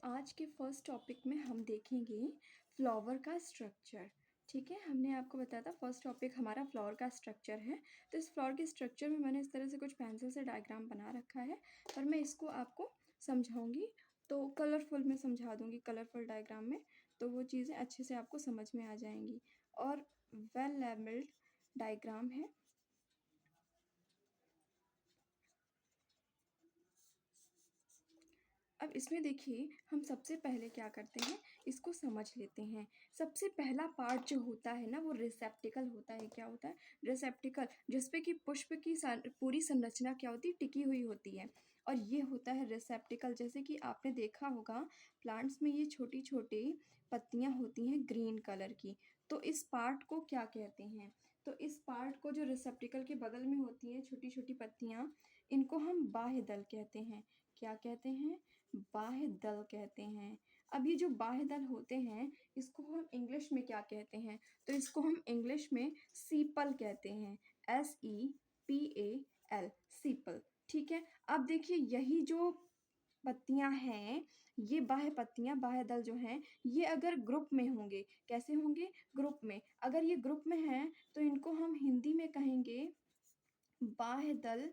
आज के first topic में हम देखेंगे फ्लावर का स्ट्रक्चर। ठीक है, हमने आपको बताया था फर्स्ट टॉपिक हमारा फ्लावर का स्ट्रक्चर है। तो इस फ्लावर के स्ट्रक्चर में मैंने इस तरह से कुछ पेंसिल से डायग्राम बना रखा है, पर मैं इसको आपको समझाऊंगी तो कलरफुल में समझा दूंगी, कलरफुल डायग्राम में, तो वो चीज़ें अच्छे से आपको समझ में आ जाएंगी। और वेल लेवल्ड डायग्राम है। अब इसमें देखिए हम सबसे पहले क्या करते हैं, इसको समझ लेते हैं। सबसे पहला पार्ट जो होता है ना, वो रिसेप्टिकल होता है। क्या होता है? रिसेप्टिकल, जिसपे कि पुष्प की पूरी संरचना क्या होती है, टिकी हुई होती है। और ये होता है रिसेप्टिकल। जैसे कि आपने देखा होगा प्लांट्स में ये छोटी छोटी पत्तियां होती हैं ग्रीन कलर की, तो इस पार्ट को क्या कहते हैं? तो इस पार्ट को जो रिसेप्टिकल के बगल में होती हैं छोटी छोटी पत्तियां, इनको हम बाह्य दल कहते हैं। क्या कहते हैं? बाह्य दल कहते हैं। अब ये जो बाह्य दल होते हैं, इसको हम इंग्लिश में क्या कहते हैं? तो इसको हम इंग्लिश में सीपल कहते हैं। SEPAL, सीपल। ठीक है, अब देखिए यही जो पत्तियां हैं, ये बाह्य पत्तियां, बाह्य दल जो हैं, ये अगर ग्रुप में होंगे, कैसे होंगे? ग्रुप में। अगर ये ग्रुप में हैं तो इनको हम हिंदी में कहेंगे बाह्य दल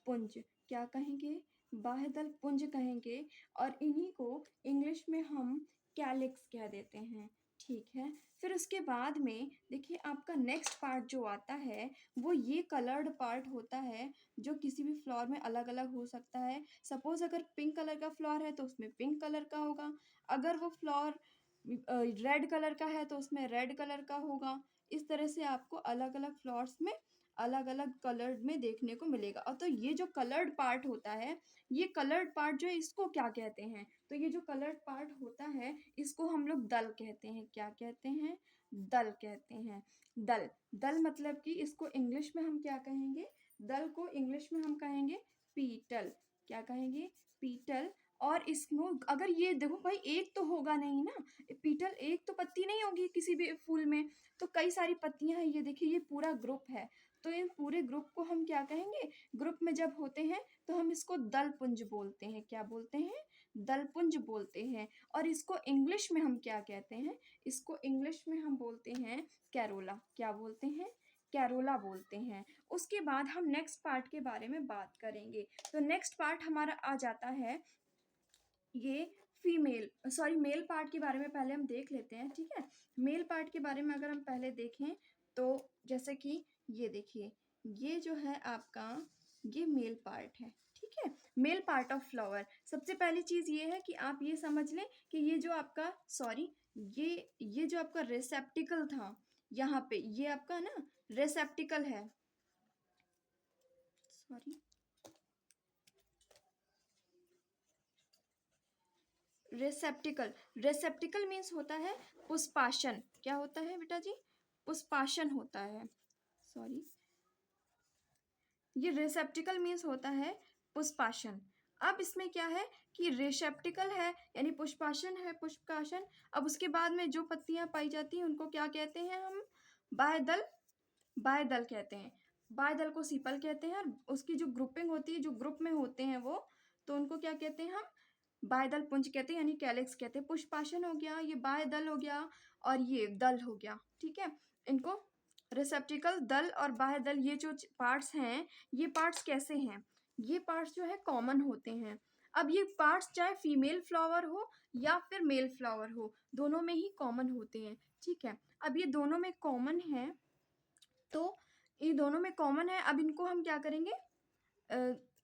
पुंज। क्या कहेंगे? बाह्य दल पुंज कहेंगे। और इन्हीं को इंग्लिश में हम कैलिक्स कह देते हैं। ठीक है, फिर उसके बाद में देखिए आपका नेक्स्ट पार्ट जो आता है, वो ये कलर्ड पार्ट होता है, जो किसी भी फ्लावर में अलग अलग हो सकता है। सपोज अगर पिंक कलर का फ्लावर है तो उसमें पिंक कलर का होगा, अगर वो फ्लावर रेड कलर का है तो उसमें रेड कलर का होगा। इस तरह से आपको अलग अलग फ्लावर्स में अलग अलग कलर्ड में देखने को मिलेगा। और तो ये जो कलर्ड पार्ट होता है, ये कलर्ड पार्ट जो है, इसको क्या कहते हैं? तो ये जो कलर्ड पार्ट होता है, इसको हम लोग दल कहते हैं। क्या कहते हैं? दल कहते हैं। दल। दल मतलब कि इसको इंग्लिश में हम क्या कहेंगे? दल को इंग्लिश में हम कहेंगे पीटल। क्या कहेंगे? पीटल। और इसमें अगर ये देखो भाई, एक तो होगा नहीं ना, पीटल एक तो पत्ती नहीं होगी किसी भी फूल में, तो कई सारी पत्तियां हैं। ये देखिए ये पूरा ग्रुप है, तो इन पूरे ग्रुप को हम क्या कहेंगे? ग्रुप में जब होते हैं तो हम इसको दलपुंज बोलते हैं। क्या बोलते हैं? दलपुंज बोलते हैं। और इसको इंग्लिश में हम क्या कहते हैं? इसको इंग्लिश में हम बोलते हैं कैरोला। क्या बोलते हैं? कैरोला बोलते हैं। उसके बाद हम नेक्स्ट पार्ट के बारे में बात करेंगे। तो नेक्स्ट पार्ट हमारा आ जाता है ये मेल पार्ट के बारे में पहले हम देख लेते हैं। ठीक है, मेल पार्ट के बारे में अगर हम पहले देखें तो जैसे कि ये देखिए, ये जो है आपका, ये मेल पार्ट है। ठीक है, मेल पार्ट ऑफ फ्लावर। सबसे पहली चीज ये है कि आप ये समझ लें कि ये जो आपका, सॉरी, ये जो आपका रेसेप्टिकल था, यहाँ पे ये आपका ना रेसेप्टिकल है। Sorry, receptacle. रेसेप्टिकल मीन्स होता है पुष्पाशन। क्या होता है बेटा जी? पुष्पाशन होता है। सॉरी, ये रेसेप्टिकल मीन्स होता है पुष्पाशन। अब इसमें क्या है कि रेसेप्टिकल है यानी पुष्पाशन है, पुष्पाशन। अब उसके बाद में जो पत्तियां पाई जाती हैं उनको क्या कहते हैं हम? बाह्यदल। बाह्यदल कहते हैं। बाह्यदल को सीपल कहते हैं। और उसकी जो ग्रुपिंग होती है, जो ग्रुप में होते हैं वो, तो उनको क्या कहते हैं हम? बाह्यदल पुंज कहते हैं, यानी कैलिक्स कहते हैं। पुष्पाशन हो गया, ये बाह्यदल हो गया, और ये दल हो गया। ठीक है, इनको रिसेप्टिकल, दल और बाह्यदल, ये जो पार्ट्स हैं, ये पार्ट्स कैसे हैं? ये पार्ट्स जो है कॉमन होते हैं। अब ये पार्ट्स चाहे फीमेल फ्लावर हो या फिर मेल फ्लावर हो, दोनों में ही कॉमन होते हैं। ठीक है, अब ये दोनों में कॉमन है, तो ये दोनों में कॉमन है। अब इनको हम क्या करेंगे?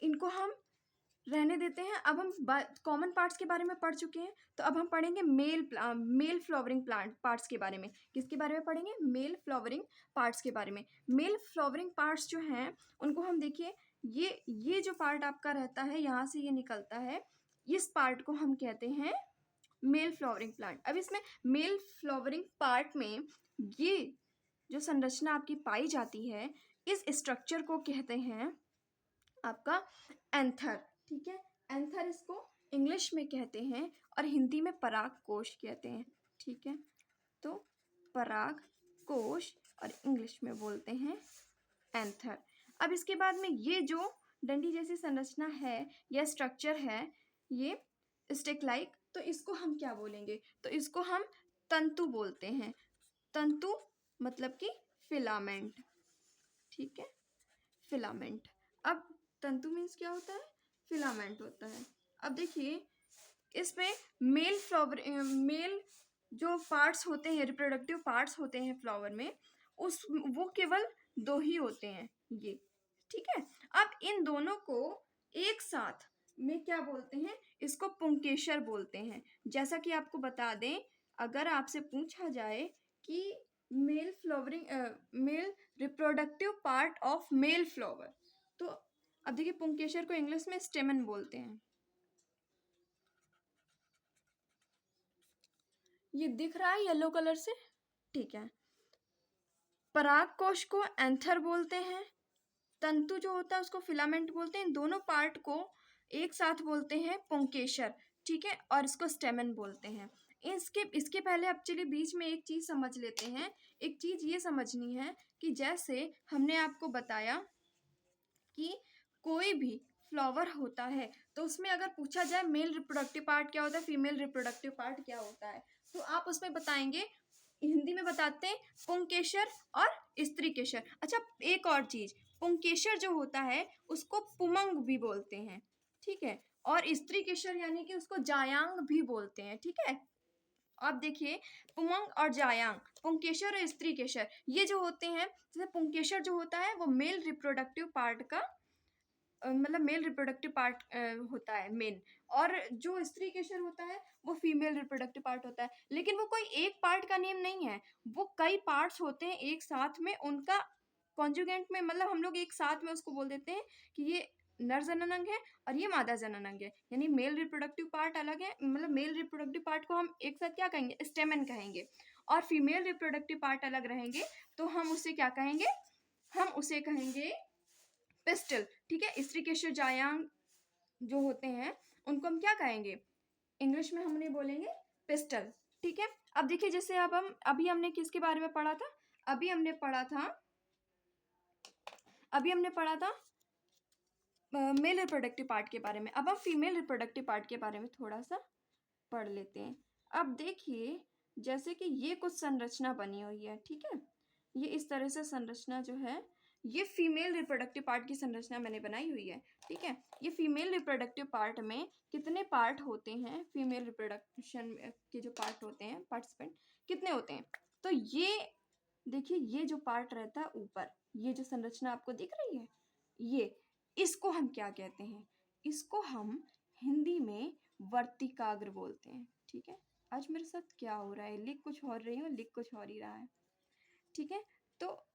इनको हम रहने देते हैं। अब हम कॉमन पार्ट्स के बारे में पढ़ चुके हैं, तो अब हम पढ़ेंगे मेल फ्लावरिंग प्लांट पार्ट्स के बारे में। किसके बारे में पढ़ेंगे? मेल फ्लावरिंग पार्ट्स के बारे में। मेल फ्लावरिंग पार्ट्स जो हैं उनको हम देखिए, ये जो पार्ट आपका रहता है, यहाँ से ये निकलता है, इस पार्ट को हम कहते हैं मेल फ्लावरिंग प्लांट। अब इसमें मेल फ्लावरिंग पार्ट में ये जो संरचना आपकी पाई जाती है, इस स्ट्रक्चर को कहते हैं आपका एंथर। ठीक है, एंथर इसको इंग्लिश में कहते हैं और हिंदी में पराग कोश कहते हैं। ठीक है, तो पराग कोश और इंग्लिश में बोलते हैं एंथर। अब इसके बाद में ये जो डंडी जैसी संरचना है या स्ट्रक्चर है, ये स्टिक लाइक तो इसको हम क्या बोलेंगे? तो इसको हम तंतु बोलते हैं। तंतु मतलब कि फिलामेंट, ठीक है, फिलामेंट। अब तंतु मीन्स क्या होता है? फिलामेंट होता है। अब देखिए इसमें मेल जो पार्ट्स होते हैं, रिप्रोडक्टिव पार्ट्स होते हैं फ्लावर में, उस वो केवल 2 ही होते हैं, ये, ठीक है। अब इन दोनों को एक साथ में क्या बोलते हैं? इसको पुंकेसर बोलते हैं। जैसा कि आपको बता दें, अगर आपसे पूछा जाए कि male reproductive part of male flower, तो अब देखिए पुंकेसर को इंग्लिश में स्टेमन बोलते हैं। ये दिख रहा है येलो कलर से, ठीक है। परागकोश को एंथर बोलते हैं, तंतु जो होता है उसको फिलामेंट बोलते हैं, इन दोनों पार्ट को एक साथ बोलते हैं पुंकेसर, ठीक है, और इसको स्टेमन बोलते हैं। इसके पहले अब चलिए बीच में एक चीज समझ लेते हैं। एक चीज ये समझनी है कि जैसे हमने आपको बताया कि कोई भी फ्लावर होता है तो उसमें अगर पूछा जाए मेल रिप्रोडक्टिव पार्ट क्या होता है, फीमेल रिप्रोडक्टिव पार्ट क्या होता है, तो आप उसमें बताएंगे, हिंदी में बताते हैं पुंकेसर और स्त्रीकेसर। अच्छा, एक और चीज, पुंकेसर जो होता है उसको पुमंग भी बोलते हैं, ठीक है, और स्त्रीकेसर यानी कि उसको जायांग भी बोलते हैं, ठीक है। आप देखिए पुमंग और जायांग, पुंकेसर और स्त्रीकेसर, ये जो होते हैं, जैसे पुंकेसर जो होता है वो मेल रिप्रोडक्टिव पार्ट का मतलब मेल रिप्रोडक्टिव पार्ट होता है मेन, और जो स्त्रीकेसर होता है वो फीमेल रिप्रोडक्टिव पार्ट होता है। लेकिन वो कोई एक पार्ट का नेम नहीं है, वो कई पार्ट्स होते हैं एक साथ में, उनका कॉन्जुगेंट में मतलब हम लोग एक साथ में उसको बोल देते हैं कि ये नर जननांग है और ये मादा जननांग है, यानी मेल रिप्रोडक्टिव पार्ट अलग है, मतलब मेल रिप्रोडक्टिव पार्ट को हम एक साथ क्या कहेंगे? स्टेमन कहेंगे, और फीमेल रिप्रोडक्टिव पार्ट अलग रहेंगे तो हम उसे क्या कहेंगे? हम उसे कहेंगे पिस्टल, ठीक है। स्त्रीकेसर जायांग जो होते हैं उनको हम क्या कहेंगे? इंग्लिश में हम उन्हें बोलेंगे पिस्टल, ठीक है। अब देखिए जैसे अब हम अभी हमने किसके बारे में पढ़ा था? अभी हमने पढ़ा था मेल रिप्रोडक्टिव पार्ट के बारे में। अब हम फीमेल रिप्रोडक्टिव पार्ट के बारे में थोड़ा सा पढ़ लेते हैं। अब देखिए जैसे कि ये कुछ संरचना बनी हुई है, ठीक है, ये इस तरह से संरचना जो है, ये फीमेल रिप्रोडक्टिव पार्ट की संरचना मैंने बनाई हुई है, ठीक है। ये फीमेल रिप्रोडक्टिव पार्ट में कितने पार्ट होते हैं? फीमेल रिप्रोडक्शन के जो पार्ट होते हैं, पार्टिसिपेंट कितने होते हैं? तो ये देखिए, ये जो पार्ट रहता है ऊपर, ये जो संरचना आपको दिख रही है, ये, इसको हम क्या कहते हैं? इसको हम हिंदी में वर्तिकाग्र बोलते हैं, ठीक है। आज मेरे साथ क्या हो रहा है? लिख कुछ और रही हूँ, लिख कुछ और ही रहा है, ठीक है। तो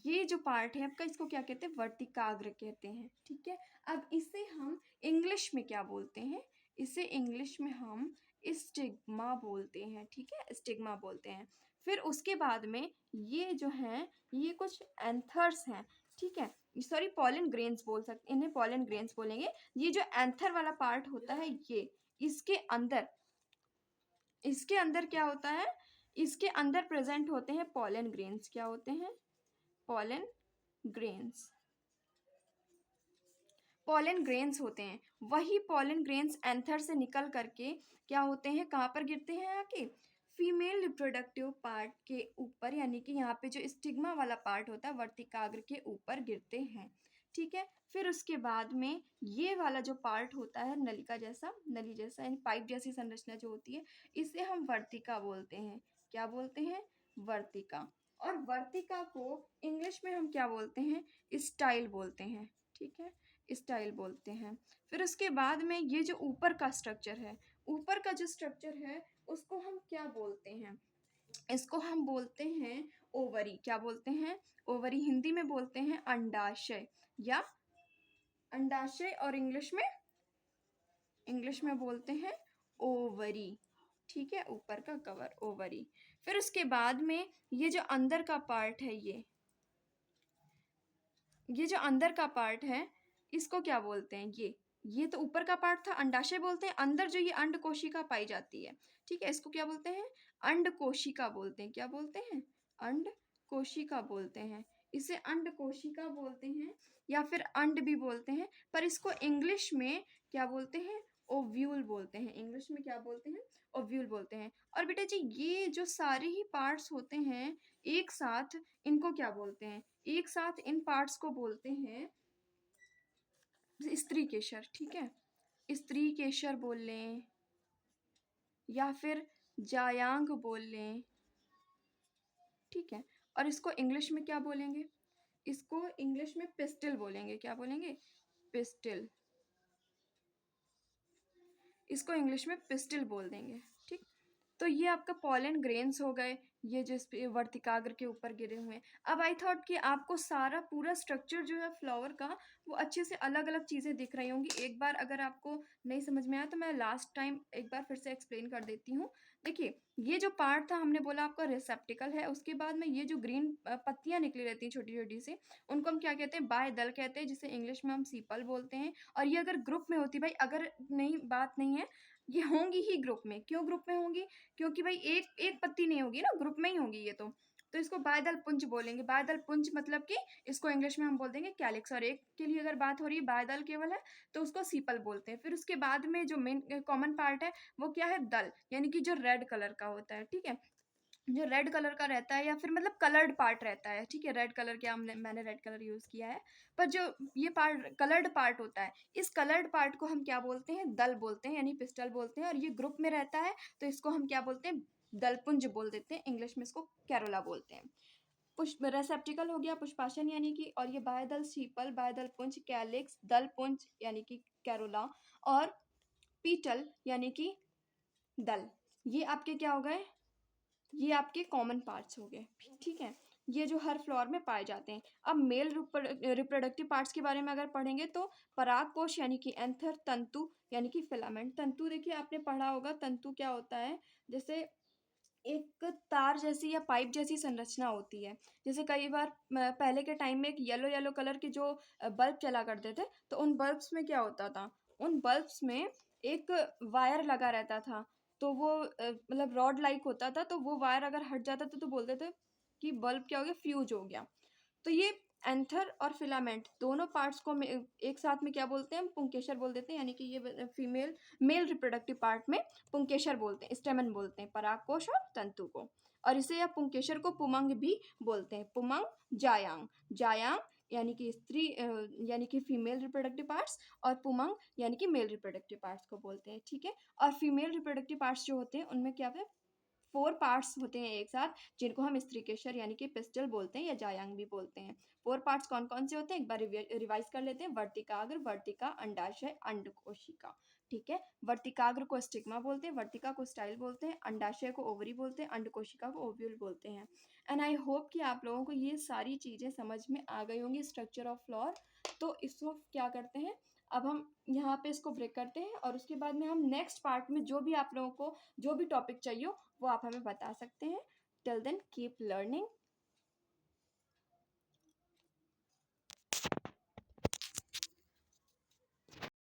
ये जो पार्ट है आपका, इसको क्या कहते हैं? वर्तिकाग्र कहते हैं, ठीक है। अब इसे हम इंग्लिश में क्या बोलते हैं? इसे इंग्लिश में हम स्टिग्मा बोलते हैं, ठीक है, स्टिग्मा बोलते हैं। फिर उसके बाद में ये जो हैं, ये कुछ एंथर्स हैं, ठीक है, सॉरी पॉलन ग्रेन्स बोल सकते, इन्हें पॉलन ग्रेन्स बोलेंगे। ये जो एंथर वाला पार्ट होता है, ये इसके अंदर क्या होता है? इसके अंदर प्रेजेंट होते हैं पॉलन ग्रेन्स। क्या होते हैं? Pollen grains. पॉलन ग्रेन्स होते हैं, वही पॉलन ग्रेन्स एंथर से निकल करके क्या होते हैं? कहाँ पर गिरते हैं? आके फीमेल रिप्रोडक्टिव पार्ट के ऊपर, यानी कि यहाँ पे जो स्टिग्मा वाला पार्ट होता है वर्तिकाग्र के ऊपर गिरते हैं, ठीक है। फिर उसके बाद में ये वाला जो पार्ट होता है नली जैसा यानी पाइप जैसी संरचना जो होती है, इसे हम वर्तिका बोलते हैं। क्या बोलते हैं? वर्तिका। और वर्तिका को इंग्लिश में हम क्या बोलते हैं? स्टाइल बोलते हैं, ठीक है, स्टाइल बोलते हैं। फिर उसके बाद में ये जो ऊपर का स्ट्रक्चर है, ऊपर का जो स्ट्रक्चर है उसको हम क्या बोलते हैं? इसको हम बोलते हैं ओवरी। क्या बोलते हैं? ओवरी। हिंदी में बोलते हैं अंडाशय या अंडाशय, और इंग्लिश में बोलते हैं ओवरी, ठीक है, ऊपर का कवर ओवरी। फिर उसके बाद में ये जो अंदर का पार्ट है, ये जो अंदर का पार्ट है, इसको क्या बोलते हैं? ये तो ऊपर का पार्ट था, अंडाशय बोलते हैं। अंदर जो ये अंड कोशिका पाई जाती है, ठीक है, इसको क्या बोलते हैं? अंड कोशिका बोलते हैं। क्या बोलते हैं? अंड कोशिका बोलते हैं। इसे अंड कोशिका बोलते हैं या फिर अंड भी बोलते हैं, पर इसको इंग्लिश में क्या बोलते हैं? ओव्यूल बोलते हैं, इंग्लिश में क्या बोलते हैं, ओव्यूल बोलते हैं। और बेटा जी ये जो सारे ही पार्ट्स होते हैं एक साथ, इनको क्या बोलते हैं, एक साथ इन पार्ट्स को बोलते हैं स्त्री केशर, ठीक है, स्त्री केशर बोल लें या फिर जायांग बोल लें, ठीक है। और इसको इंग्लिश में क्या बोलेंगे, इसको इंग्लिश में पिस्टल बोलेंगे, क्या बोलेंगे, पिस्टल, इसको इंग्लिश में पिस्टल बोल देंगे, ठीक। तो ये आपका पॉलन ग्रेन्स हो गए, ये जिस पे वर्तिकाग्र के ऊपर गिरे हुए हैं। अब आई थॉट कि आपको सारा पूरा स्ट्रक्चर जो है फ्लावर का वो अच्छे से अलग अलग चीज़ें दिख रही होंगी। एक बार अगर आपको नहीं समझ में आया तो मैं लास्ट टाइम एक बार फिर से एक्सप्लेन कर देती हूँ। देखिए ये जो पार्ट था हमने बोला आपका रिसेप्टिकल है, उसके बाद में ये जो ग्रीन पत्तियां निकली रहती हैं छोटी छोटी सी, उनको हम क्या कहते हैं, बाय दल कहते हैं, जिसे इंग्लिश में हम सीपल बोलते हैं। और ये अगर ग्रुप में होती, भाई अगर नहीं बात नहीं है, ये होंगी ही ग्रुप में। क्यों ग्रुप में होंगी, क्योंकि भाई एक एक पत्ती नहीं होगी ना, ग्रुप में ही होगी ये तो इसको बायदल पुंज बोलेंगे। बायदल पुंज मतलब कि इसको इंग्लिश में हम बोल देंगे कैलिक्स। और एक के लिए अगर बात हो रही है बायदल केवल है तो उसको सीपल बोलते हैं। फिर उसके बाद में जो मेन कॉमन पार्ट है वो क्या है, दल, यानी कि जो रेड कलर का होता है, ठीक है, जो रेड कलर का रहता है या फिर मतलब कलर्ड पार्ट रहता है, ठीक है, रेड कलर क्या, मैंने रेड कलर यूज़ किया है, पर जो ये पार्ट कलर्ड पार्ट होता है, इस कलर्ड पार्ट को हम क्या बोलते हैं, दल बोलते हैं, यानी पिस्टल बोलते हैं। और ये ग्रुप में रहता है तो इसको हम क्या बोलते हैं, दलपुंज बोल देते हैं, इंग्लिश में इसको कैरोला बोलते हैं। पुष्प रेसेप्टिकल हो गया, पुष्पाशन यानी कि, और ये बायदल शीपल, बायदल पुंज, कैलिक्स, दल पुंज यानी कि कैरोला, और पीटल यानी कि दल, ये आपके क्या हो गए, ये आपके कॉमन पार्ट्स हो गए, ठीक है, ये जो हर फ्लोर में पाए जाते हैं। अब मेल रिप्रोडक्टिव पार्ट्स के बारे में अगर पढ़ेंगे तो परागकोश यानी कि एंथर, तंतु यानी कि फिलामेंट। तंतु देखिए आपने पढ़ा होगा, तंतु क्या होता है, जैसे एक तार जैसी या पाइप जैसी संरचना होती है। जैसे कई बार पहले के टाइम में एक येलो येलो कलर के जो बल्ब चला करते थे, तो उन बल्ब्स में क्या होता था, उन बल्ब्स में एक वायर लगा रहता था, तो वो मतलब रॉड लाइक होता था, तो वो वायर अगर हट जाता था तो बोलते थे कि बल्ब क्या हो गया, फ्यूज हो गया। तो ये एंथर और फिलामेंट दोनों पार्ट्स को एक साथ में क्या बोलते हैं, हम पुंकेसर बोल देते हैं, यानी कि ये फीमेल मेल रिप्रोडक्टिव पार्ट में पुंकेसर बोलते हैं, स्टेमन बोलते हैं, परागकोश और तंतु को। और इसे या पुंकेसर को पुमंग भी बोलते हैं, पुमंग, जायांग, जायांग यानी कि स्त्री यानी कि फीमेल रिप्रोडक्टिव पार्ट्स, और पुमंग यानी कि मेल रिप्रोडक्टिव पार्ट्स को बोलते हैं, ठीक है। और फीमेल रिप्रोडक्टिव पार्ट्स जो होते हैं उनमें क्या है, 4 पार्ट्स होते हैं एक साथ, जिनको हम स्त्रीकेशर यानी कि पिस्टल बोलते हैं या जायांग भी बोलते हैं। 4 पार्ट्स कौन कौन से होते हैं, एक बार रिवाइज कर लेते हैं। वर्तिकाग्र, वर्तिका, अंडाशय, अंडकोशिका, ठीक है। वर्तिकाग्र को स्टिग्मा बोलते हैं, वर्तिका को स्टाइल बोलते हैं, अंडाशय को ओवरी बोलते हैं, अंडकोशिका को ओव्यूल बोलते हैं। एंड आई होप कि आप लोगों को ये सारी चीज़ें समझ में आ गई होंगी, स्ट्रक्चर ऑफ फ्लोर। तो इसको क्या करते हैं, अब हम यहाँ पे इसको ब्रेक करते हैं, और उसके बाद में हम नेक्स्ट पार्ट में जो भी आप लोगों को जो भी टॉपिक चाहिए वो आप हमें बता सकते हैं। Till then keep learning.